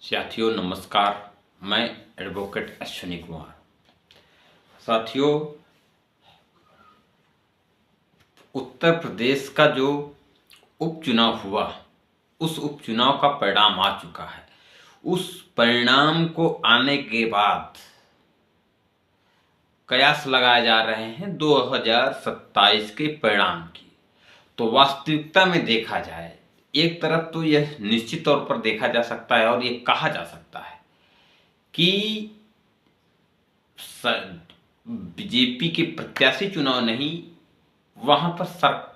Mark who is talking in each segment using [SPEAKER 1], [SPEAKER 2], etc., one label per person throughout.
[SPEAKER 1] साथियों नमस्कार। मैं एडवोकेट अश्विनी कुमार। साथियों, उत्तर प्रदेश का जो उपचुनाव हुआ, उस उपचुनाव का परिणाम आ चुका है। उस परिणाम को आने के बाद कयास लगाए जा रहे हैं 2027 के परिणाम की। तो वास्तविकता में देखा जाए, एक तरफ तो यह निश्चित तौर पर देखा जा सकता है और ये कहा जा सकता है कि बीजेपी के प्रत्याशी चुनाव नहीं, वहां पर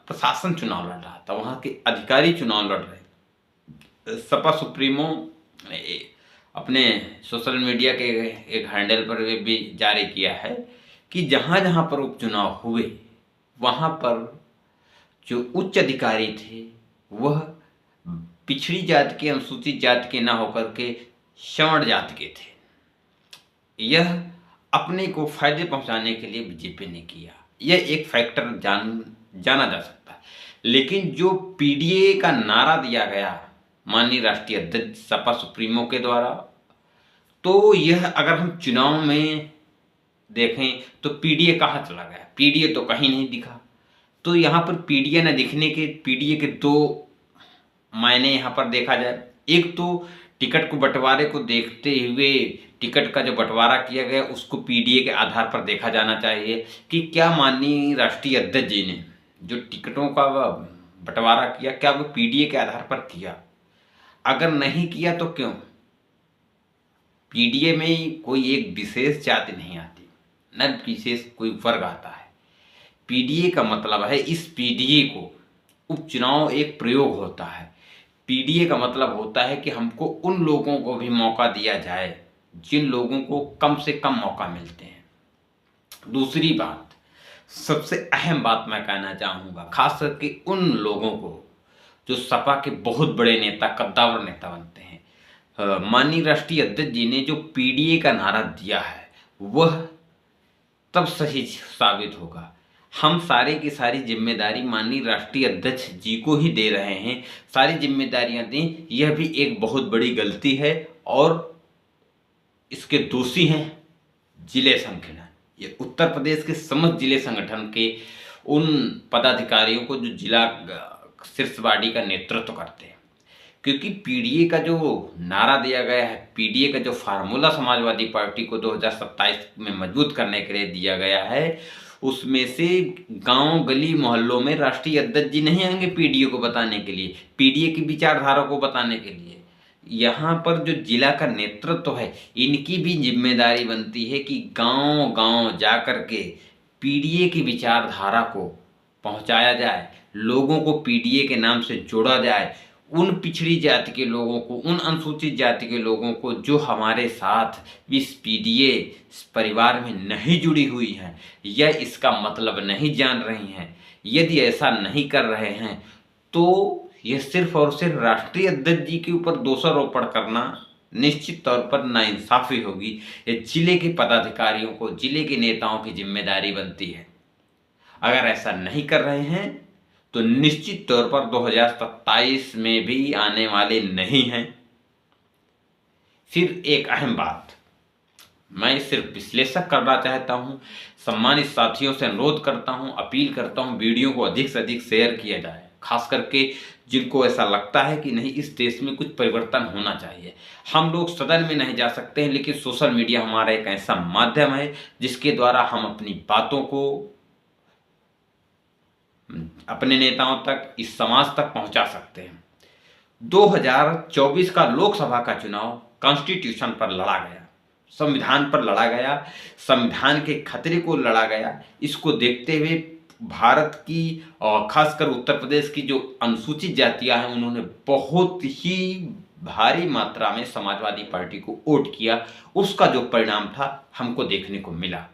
[SPEAKER 1] प्रशासन चुनाव लड़ रहा था, वहां के अधिकारी चुनाव लड़ रहे। सपा सुप्रीमो अपने सोशल मीडिया के एक हैंडल पर भी जारी किया है कि जहां जहां पर उपचुनाव हुए, वहां पर जो उच्च अधिकारी थे वह पिछड़ी जाति के, अनुसूचित जाति के ना होकर के सवर्ण जाति के थे। यह अपने को फायदे पहुंचाने के लिए बीजेपी ने किया, यह एक फैक्टर जाना जा सकता है। लेकिन जो पीडीए का नारा दिया गया माननीय राष्ट्रीय अध्यक्ष सपा सुप्रीमो के द्वारा, तो यह अगर हम चुनाव में देखें तो पीडीए कहाँ चला गया? पीडीए तो कहीं नहीं दिखा। तो यहाँ पर पीडीए के दो मायने यहाँ पर देखा जाए। एक तो टिकट को बंटवारे को देखते हुए टिकट का जो बंटवारा किया गया उसको पीडीए के आधार पर देखा जाना चाहिए कि क्या माननीय राष्ट्रीय अध्यक्ष जी ने जो टिकटों का बंटवारा किया, क्या वो पीडीए के आधार पर किया? अगर नहीं किया तो क्यों? पीडीए में कोई एक विशेष जाति नहीं आती, न विशेष कोई वर्ग आता है। पीडीए का मतलब है, इस पीडीए को उपचुनाव एक प्रयोग होता है। पीडीए का मतलब होता है कि हमको उन लोगों को भी मौका दिया जाए जिन लोगों को कम से कम मौका मिलते हैं। दूसरी बात, सबसे अहम बात मैं कहना चाहूँगा, खास करके उन लोगों को जो सपा के बहुत बड़े नेता, कद्दावर नेता बनते हैं। माननीय राष्ट्रीय अध्यक्ष जी ने जो पीडीए का नारा दिया है वह तब सही साबित होगा। हम सारे की सारी जिम्मेदारी माननीय राष्ट्रीय अध्यक्ष जी को ही दे रहे हैं। सारी जिम्मेदारियां दें, यह भी एक बहुत बड़ी गलती है और इसके दोषी हैं जिले संगठन। ये उत्तर प्रदेश के समस्त जिले संगठन के उन पदाधिकारियों को जो जिला शीर्ष बॉडी का नेतृत्व करते हैं। क्योंकि पीडीए का जो नारा दिया गया है, पीडीए का जो फार्मूला समाजवादी पार्टी को 2027 में मजबूत करने के लिए दिया गया है, उसमें से गांव गली मोहल्लों में राष्ट्रीय अध्यक्ष जी नहीं आएंगे पीडीए को बताने के लिए, पीडीए की विचारधारा को बताने के लिए। यहाँ पर जो जिला का नेतृत्व है, इनकी भी जिम्मेदारी बनती है कि गांव गांव जा कर के पीडीए की विचारधारा को पहुंचाया जाए, लोगों को पीडीए के नाम से जोड़ा जाए। उन पिछड़ी जाति के लोगों को, उन अनुसूचित जाति के लोगों को जो हमारे साथ इस पीडीए परिवार में नहीं जुड़ी हुई हैं या इसका मतलब नहीं जान रही हैं, यदि ऐसा नहीं कर रहे हैं तो यह सिर्फ और सिर्फ राष्ट्रीय अध्यक्ष जी के ऊपर दोषारोपण करना निश्चित तौर पर नाइंसाफी होगी। ये जिले के पदाधिकारियों को, जिले के नेताओं की जिम्मेदारी बनती है। अगर ऐसा नहीं कर रहे हैं तो निश्चित तौर पर 2027 में भी आने वाले नहीं हैं। फिर एक अहम बात मैं सिर्फ विश्लेषक करना चाहता हूं, सम्मानित साथियों से अनुरोध करता हूं, अपील करता हूं, वीडियो को अधिक से अधिक शेयर किया जाए, खास करके जिनको ऐसा लगता है कि नहीं इस देश में कुछ परिवर्तन होना चाहिए। हम लोग सदन में नहीं जा सकते हैं, लेकिन सोशल मीडिया हमारा एक ऐसा माध्यम है जिसके द्वारा हम अपनी बातों को अपने नेताओं तक, इस समाज तक पहुंचा सकते हैं। 2024 का लोकसभा का चुनाव कॉन्स्टिट्यूशन पर लड़ा गया, संविधान पर लड़ा गया, संविधान के खतरे को लड़ा गया। इसको देखते हुए भारत की और खासकर उत्तर प्रदेश की जो अनुसूचित जातियां हैं, उन्होंने बहुत ही भारी मात्रा में समाजवादी पार्टी को वोट किया। उसका जो परिणाम था हमको देखने को मिला।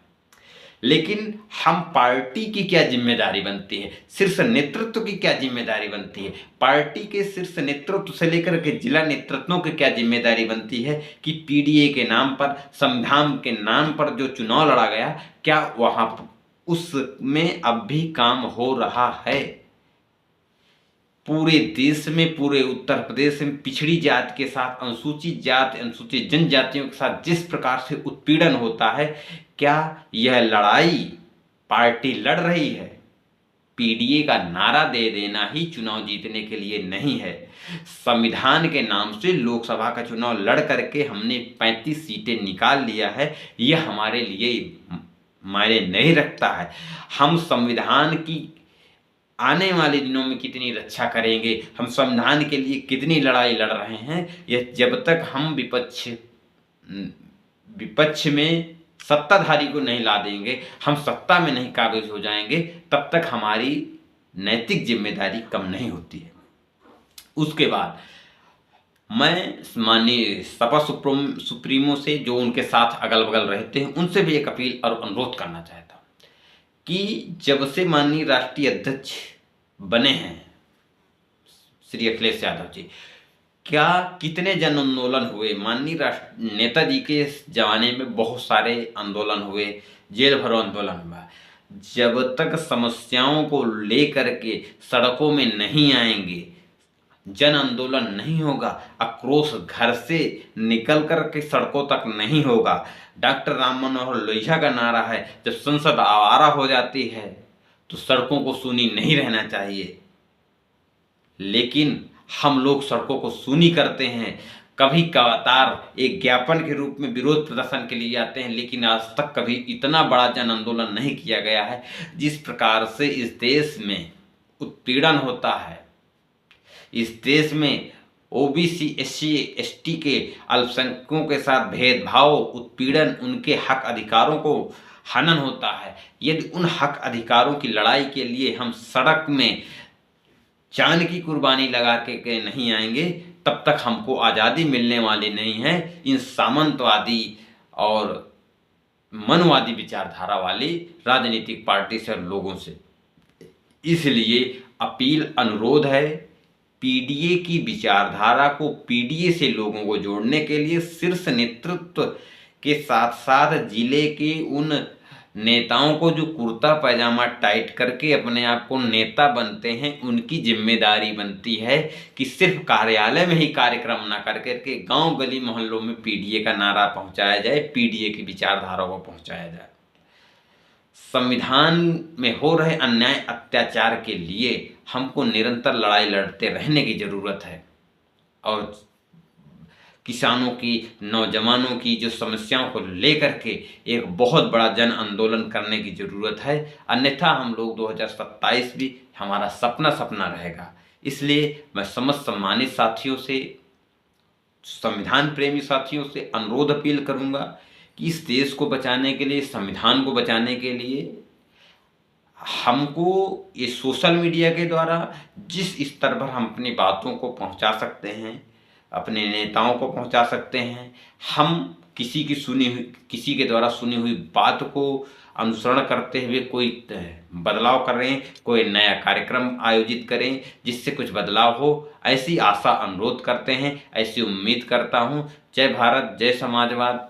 [SPEAKER 1] लेकिन हम पार्टी की क्या जिम्मेदारी बनती है, शीर्ष नेतृत्व की क्या जिम्मेदारी बनती है, पार्टी के शीर्ष नेतृत्व से लेकर के जिला नेतृत्वों की क्या जिम्मेदारी बनती है कि पीडीए के नाम पर, संविधान के नाम पर जो चुनाव लड़ा गया, क्या वहां उसमें अब भी काम हो रहा है? पूरे देश में, पूरे उत्तर प्रदेश में पिछड़ी जात के साथ अनुसूचित जात, अनुसूचित जनजातियों के साथ जिस प्रकार से उत्पीड़न होता है, क्या यह लड़ाई पार्टी लड़ रही है? पीडीए का नारा दे देना ही चुनाव जीतने के लिए नहीं है। संविधान के नाम से लोकसभा का चुनाव लड़ करके हमने 35 सीटें निकाल लिया है, यह हमारे लिए मायने नहीं रखता है। हम संविधान की आने वाले दिनों में कितनी रक्षा करेंगे, हम संविधान के लिए कितनी लड़ाई लड़ रहे हैं, यह जब तक हम विपक्ष में सत्ताधारी को नहीं ला देंगे, हम सत्ता में नहीं काबिज हो जाएंगे, तब तक हमारी नैतिक जिम्मेदारी कम नहीं होती है। उसके बाद मैं माननीय सपा सुप्रीमो से, जो उनके साथ अगल बगल रहते हैं, उनसे भी एक अपील और अनुरोध करना चाहता हूँ कि जब से माननीय राष्ट्रीय अध्यक्ष बने हैं श्री अखिलेश यादव जी, क्या कितने जन आंदोलन हुए। माननीय नेताजी के जमाने में बहुत सारे आंदोलन हुए, जेल भरो आंदोलन हुआ। जब तक समस्याओं को लेकर के सड़कों में नहीं आएंगे, जन आंदोलन नहीं होगा, आक्रोश घर से निकल कर के सड़कों तक नहीं होगा। डॉक्टर राम मनोहर लोहिया का नारा है, जब संसद आवारा हो जाती है तो सड़कों को सूनी नहीं रहना चाहिए। लेकिन हम लोग सड़कों को सूनी करते हैं, कभी कभार एक ज्ञापन के रूप में विरोध प्रदर्शन के लिए आते हैं, लेकिन आज तक कभी इतना बड़ा जन आंदोलन नहीं किया गया है। जिस प्रकार से इस देश में उत्पीड़न होता है, इस देश में ओबीसी, एससी, एसटी के अल्पसंख्यकों के साथ भेदभाव, उत्पीड़न, उनके हक अधिकारों को हनन होता है, यदि उन हक अधिकारों की लड़ाई के लिए हम सड़क में जान की कुर्बानी लगा के नहीं आएंगे, तब तक हमको आज़ादी मिलने वाली नहीं है इन सामंतवादी और मनवादी विचारधारा वाली राजनीतिक पार्टी से और लोगों से। इसलिए अपील, अनुरोध है, पीडीए की विचारधारा को, पीडीए से लोगों को जोड़ने के लिए शीर्ष नेतृत्व के साथ साथ जिले के उन नेताओं को जो कुर्ता पैजामा टाइट करके अपने आप को नेता बनते हैं, उनकी जिम्मेदारी बनती है कि सिर्फ कार्यालय में ही कार्यक्रम ना कर करके गांव गली मोहल्लों में पीडीए का नारा पहुंचाया जाए, पीडीए की विचारधारा को पहुंचाया जाए। संविधान में हो रहे अन्याय अत्याचार के लिए हमको निरंतर लड़ाई लड़ते रहने की ज़रूरत है और किसानों की, नौजवानों की जो समस्याओं को लेकर के एक बहुत बड़ा जन आंदोलन करने की ज़रूरत है। अन्यथा हम लोग 2027 भी हमारा सपना रहेगा। इसलिए मैं समस्त सम्मानित साथियों से, संविधान प्रेमी साथियों से अनुरोध अपील करूंगा कि इस देश को बचाने के लिए, संविधान को बचाने के लिए हमको ये सोशल मीडिया के द्वारा जिस स्तर पर हम अपनी बातों को पहुंचा सकते हैं, अपने नेताओं को पहुंचा सकते हैं, हम किसी के द्वारा सुनी हुई बात को अनुसरण करते हुए कोई बदलाव कर रहे हैं, कोई नया कार्यक्रम आयोजित करें जिससे कुछ बदलाव हो, ऐसी आशा अनुरोध करते हैं, ऐसी उम्मीद करता हूं। जय भारत, जय समाजवाद।